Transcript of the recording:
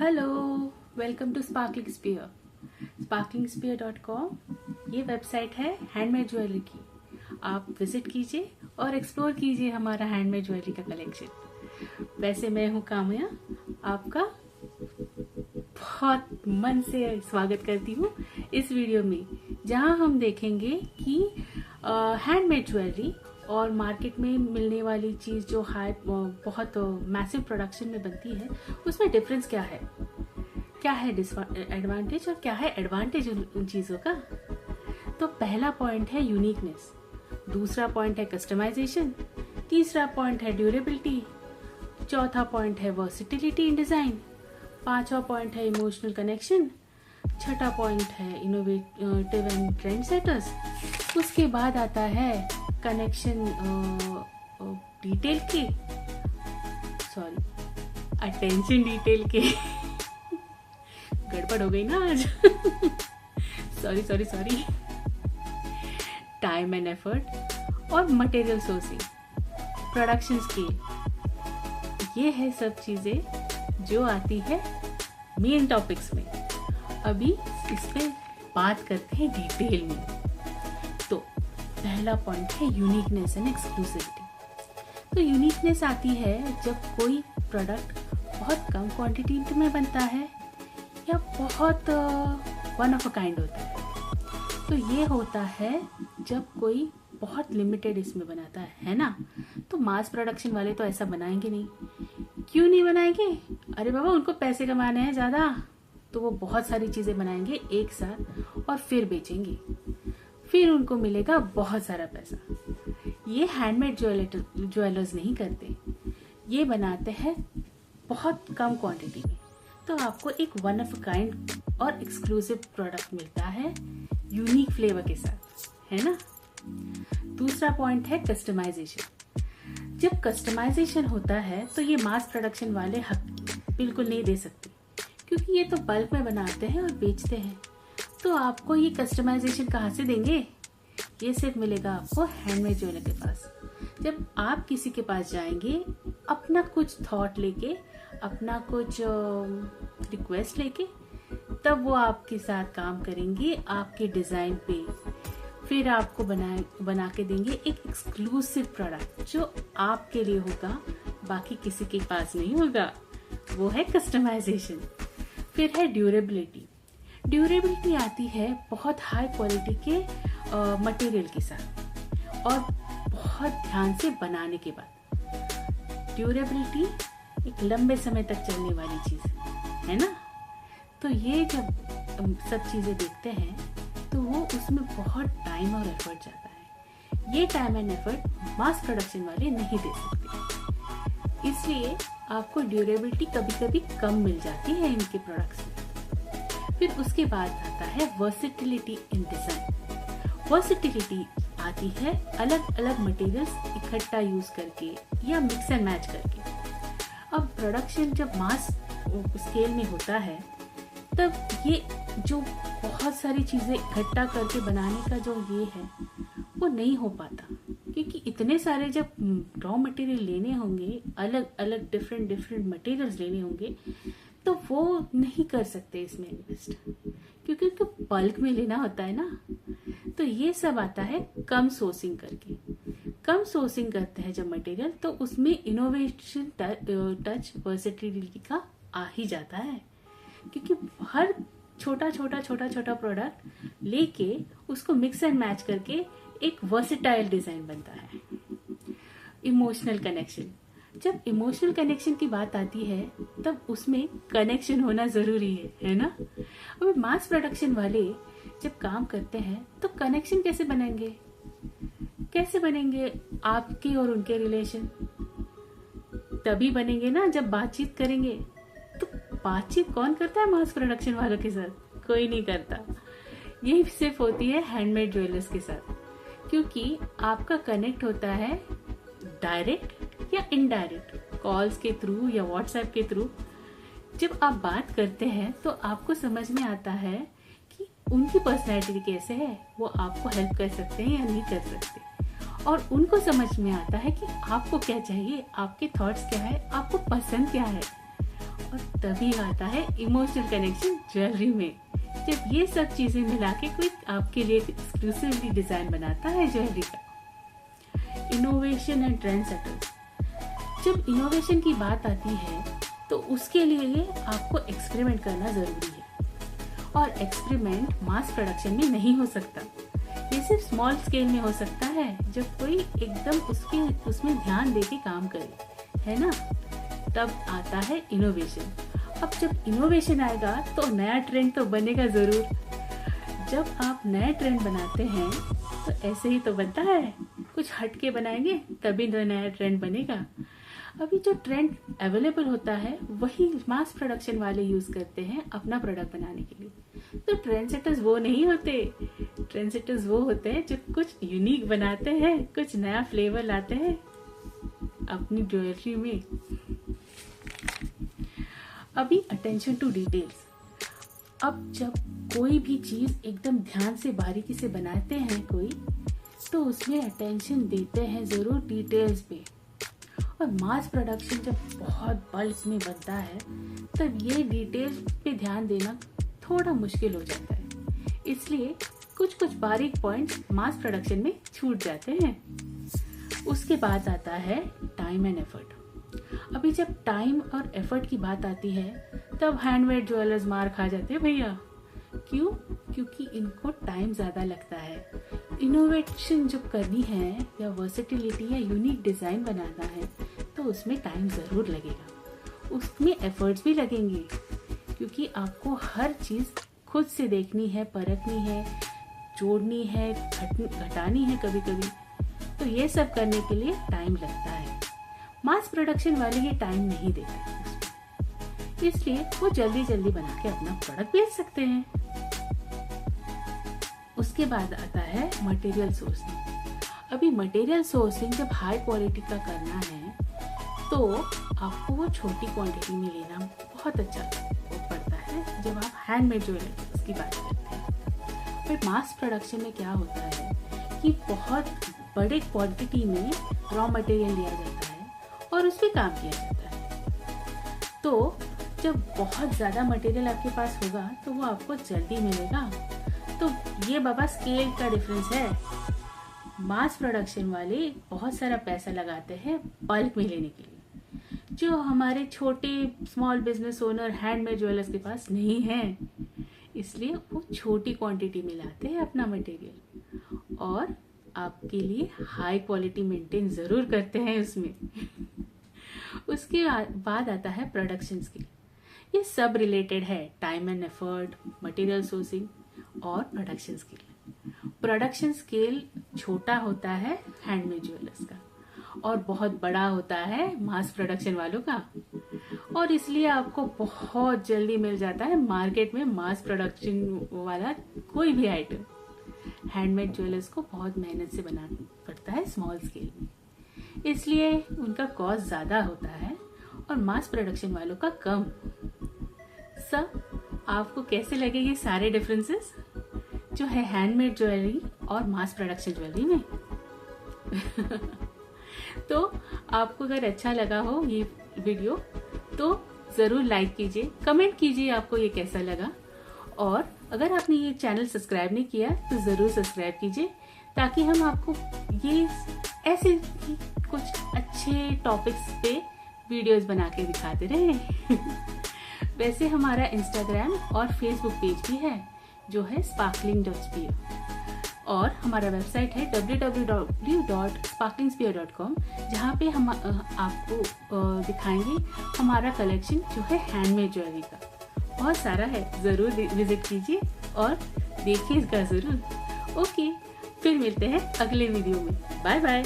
Hello, welcome to sparkling spear. sparklingspear.com ये website है handmade jewellery की। आप विजिट कीजिए और एक्सप्लोर कीजिए हमारा हैंडमेड ज्वेलरी का कलेक्शन। वैसे मैं हूँ काम्या, आपका बहुत मन से स्वागत करती हूँ इस वीडियो में, जहाँ हम देखेंगे कि हैंडमेड ज्वेलरी और मार्केट में मिलने वाली चीज़ जो बहुत मैसिव प्रोडक्शन में बनती है, उसमें डिफरेंस क्या है डिसएडवांटेज और क्या है एडवांटेज उन चीज़ों का। तो पहला पॉइंट है यूनिकनेस, दूसरा पॉइंट है कस्टमाइजेशन, तीसरा पॉइंट है ड्यूरेबिलिटी, चौथा पॉइंट है वर्सिटिलिटी इन डिज़ाइन, पांचवा पॉइंट है इमोशनल कनेक्शन, छठा पॉइंट है इनोवेटिव एंड ट्रेंड सेटर्स। उसके बाद आता है कनेक्शन डिटेल के अटेंशन डिटेल के गड़बड़ हो गई ना आज सॉरी टाइम एंड एफर्ट और मटेरियल सोर्सिंग, प्रोडक्शन स्केल। ये है सब चीजें जो आती है मेन टॉपिक्स में। अभी इस पे बात करते हैं डिटेल में। तो पहला पॉइंट है यूनिकनेस एंड एक्सक्लूसिविटी। तो यूनिकनेस आती है जब कोई प्रोडक्ट बहुत कम क्वांटिटी में बनता है या बहुत वन ऑफ अ काइंड होता है। तो ये होता है जब कोई बहुत लिमिटेड इसमें बनाता है ना। तो मास प्रोडक्शन वाले तो ऐसा बनाएंगे नहीं। क्यों नहीं बनाएंगे? अरे बाबा, उनको पैसे कमाने हैं ज्यादा, तो वो बहुत सारी चीजें बनाएंगे एक साथ और फिर बेचेंगे, फिर उनको मिलेगा बहुत सारा पैसा। ये हैंडमेड ज्वेलर्स नहीं करते, ये बनाते हैं बहुत कम क्वांटिटी में। तो आपको एक वन ऑफ काइंड और एक्सक्लूसिव प्रोडक्ट मिलता है यूनिक फ्लेवर के साथ, है ना। दूसरा पॉइंट है कस्टमाइजेशन। जब कस्टमाइजेशन होता है तो ये मास प्रोडक्शन वाले हक बिल्कुल नहीं दे सकते, क्योंकि ये तो बल्क में बनाते हैं और बेचते हैं। तो आपको ये कस्टमाइजेशन कहाँ से देंगे? ये सिर्फ मिलेगा आपको हैंडमेड ज्वेलर के पास। जब आप किसी के पास जाएंगे अपना कुछ थॉट लेके, अपना कुछ रिक्वेस्ट लेके, तब वो आपके साथ काम करेंगे आपके डिजाइन पे। फिर आपको बना के देंगे एक एक्सक्लूसिव प्रोडक्ट जो आपके लिए होगा, बाकी किसी के पास नहीं होगा। वो है कस्टमाइजेशन। फिर है ड्यूरेबिलिटी। ड्यूरेबिलिटी आती है बहुत हाई क्वालिटी के मटेरियल के साथ और बहुत ध्यान से बनाने के बाद। ड्यूरेबिलिटी एक लंबे समय तक चलने वाली चीज है ना। तो ये जब सब चीजें देखते हैं तो वो उसमें बहुत टाइम और एफर्ट जाता है। ये time and effort mass production वाले नहीं दे सकते, इसलिए आपको ड्यूरेबिलिटी कभी कभी कम मिल जाती है इनके प्रोडक्ट्स में। फिर उसके बाद आता है वर्सिटिलिटी इन डिजाइन। वर्सिटिलिटी आती है अलग अलग मटेरियल्स इकट्ठा यूज करके या मिक्स एंड मैच करके। अब प्रोडक्शन जब मास स्केल में होता है तब ये जो बहुत सारी चीजें इकट्ठा करके बनाने का जो ये है वो नहीं हो पाता, क्योंकि इतने सारे जब रॉ मटेरियल लेने होंगे, अलग अलग डिफरेंट मटेरियल्स लेने होंगे, तो वो नहीं कर सकते इसमें इन्वेस्ट, क्योंकि उनको बल्क में लेना होता है ना। तो ये सब आता है कम सोर्सिंग करके। कम सोर्सिंग करते हैं जब मटेरियल, तो उसमें इनोवेशन टच वर्सेटिलिटी का आ ही जाता है, क्योंकि हर छोटा प्रोडक्ट लेके उसको मिक्स एंड मैच करके एक वर्सेटाइल डिजाइन बनता है। Emotional connection. जब इमोशनल कनेक्शन की बात आती है तब उसमें कनेक्शन होना जरूरी है ना। अब मास प्रोडक्शन वाले जब काम करते हैं तो कनेक्शन कैसे बनेंगे आपके और उनके रिलेशन? तभी बनेंगे ना जब बातचीत करेंगे। तो बातचीत कौन करता है मास प्रोडक्शन वालों के साथ? कोई नहीं करता। यही सिर्फ होती है हैंडमेड ज्वेलर्स के साथ, क्योंकि आपका कनेक्ट होता है डायरेक्ट या इनडायरेक्ट, कॉल्स के थ्रू या व्हाट्सएप के थ्रू। जब आप बात करते हैं तो आपको समझ में आता है कि उनकी पर्सनैलिटी कैसे है, वो आपको हेल्प कर सकते हैं या नहीं कर सकते, और उनको समझ में आता है कि आपको क्या चाहिए, आपके थॉट्स क्या है, आपको पसंद क्या है। और तभी आता है इमोशनल कनेक्शन ज्वेलरी में, जब ये सब चीजें मिला के कोई आपके लिए एक्सक्लूसिवली डिजाइन बनाता है ज्वेलरी का। Innovation and trend setters. जब इनोवेशन की बात आती है तो उसके लिए आपको एक्सपेरिमेंट करना जरूरी है, और एक्सपेरिमेंट मास प्रोडक्शन में नहीं हो सकता। ये सिर्फ स्मॉल स्केल में हो सकता है, जब कोई एकदम उसमें ध्यान दे के काम करे, है ना, तब आता है इनोवेशन। अब जब इनोवेशन आएगा तो नया ट्रेंड तो बनेगा जरूर। जब आप नया ट्रेंड बनाते हैं तो ऐसे ही तो बनता है, कुछ हटके बनाएंगे तभी तो नया ट्रेंड बनेगा। अभी जो ट्रेंड अवेलेबल होता है वही मास प्रोडक्शन वाले यूज करते हैं अपना प्रोडक्ट बनाने के लिए। तो ट्रेंड सेटर्स वो नहीं होते, ट्रेंड सेटर्स वो होते हैं जो कुछ यूनिक बनाते हैं, कुछ नया फ्लेवर लाते हैं अपनी ज्वेलरी में। अभी अटेंशन टू डिटेल्स। अब जब कोई भी चीज एकदम ध्यान से बारीकी से बनाते हैं कोई, तो उसमें अटेंशन देते हैं जरूर डिटेल्स पे। और मास प्रोडक्शन जब बहुत बल्क में बनता है तब ये डिटेल्स पे ध्यान देना थोड़ा मुश्किल हो जाता है, इसलिए कुछ बारीक पॉइंट्स मास प्रोडक्शन में छूट जाते हैं। उसके बाद आता है टाइम एंड एफर्ट। अभी जब टाइम और एफर्ट की बात आती है तब हैंडमेड ज्वेलर्स मार खा जाते हैं भैया। क्यों? क्योंकि इनको टाइम ज्यादा लगता है। इनोवेशन जो करनी है या वर्सेटिलिटी या यूनिक डिजाइन बनाना है तो उसमें टाइम जरूर लगेगा, उसमें एफर्ट्स भी लगेंगे, क्योंकि आपको हर चीज खुद से देखनी है, परखनी है, जोड़नी है, घटानी है कभी कभी, तो ये सब करने के लिए टाइम लगता है। मास प्रोडक्शन वाले ये टाइम नहीं देते, इसलिए वो जल्दी जल्दी बना के अपना प्रोडक्ट बेच सकते हैं। उसके बाद आता है मटेरियल सोर्सिंग। अभी मटेरियल सोर्सिंग जब हाई क्वालिटी का करना है तो आपको वो छोटी क्वांटिटी में लेना बहुत अच्छा पड़ता है जब आप हैंडमेड ज्वेलरी की बात करते हैं। फिर मास प्रोडक्शन में क्या होता है कि बहुत बड़े क्वांटिटी में रॉ मटेरियल लिया जाता है और उस पर काम किया जाता है। तो जब बहुत ज़्यादा मटेरियल आपके पास होगा तो वो आपको जल्दी मिलेगा। तो ये बाबा स्केल का डिफरेंस है। मास प्रोडक्शन वाले बहुत सारा पैसा लगाते हैं बल्क में लेने के लिए, जो हमारे छोटे small business owner handmade jewellers के पास नहीं है, इसलिए वो छोटी क्वांटिटी में लाते हैं अपना मटेरियल और आपके लिए हाई क्वालिटी मेंटेन जरूर करते हैं उसमें। उसके बाद आता है प्रोडक्शन स्किल। ये सब रिलेटेड है, time and effort, material sourcing और प्रोडक्शन स्किल। प्रोडक्शन स्केल छोटा होता है हैंडमेड ज्वेलर्स का और बहुत बड़ा होता है मास प्रोडक्शन वालों का, और इसलिए आपको बहुत जल्दी मिल जाता है मार्केट में मास प्रोडक्शन वाला कोई भी आइटम। हैंडमेड ज्वेलर्स को बहुत मेहनत से बनाना पड़ता है स्मॉल स्केल में, इसलिए उनका कॉस्ट ज्यादा होता है और मास प्रोडक्शन वालों का कम। सब आपको कैसे लगे ये सारे डिफरेंसेस जो है हैंडमेड ज्वेलरी और मास प्रोडक्शन ज्वेलरी में? तो आपको अगर अच्छा लगा हो ये वीडियो तो जरूर लाइक कीजिए, कमेंट कीजिए आपको ये कैसा लगा, और अगर आपने ये चैनल सब्सक्राइब नहीं किया तो जरूर सब्सक्राइब कीजिए ताकि हम आपको ये ऐसे ही कुछ अच्छे टॉपिक्स पे वीडियोस बना के दिखाते रहे। वैसे हमारा इंस्टाग्राम और फेसबुक पेज भी है जो है sparkling.spear, और हमारा वेबसाइट है www.sparklingsphere.com, जहाँ पे हम आपको दिखाएंगे हमारा कलेक्शन जो है हैंडमेड ज्वेलरी का। बहुत सारा है, जरूर विजिट कीजिए और देखिए इसका जरूर। ओके, फिर मिलते हैं अगले वीडियो में। Bye bye.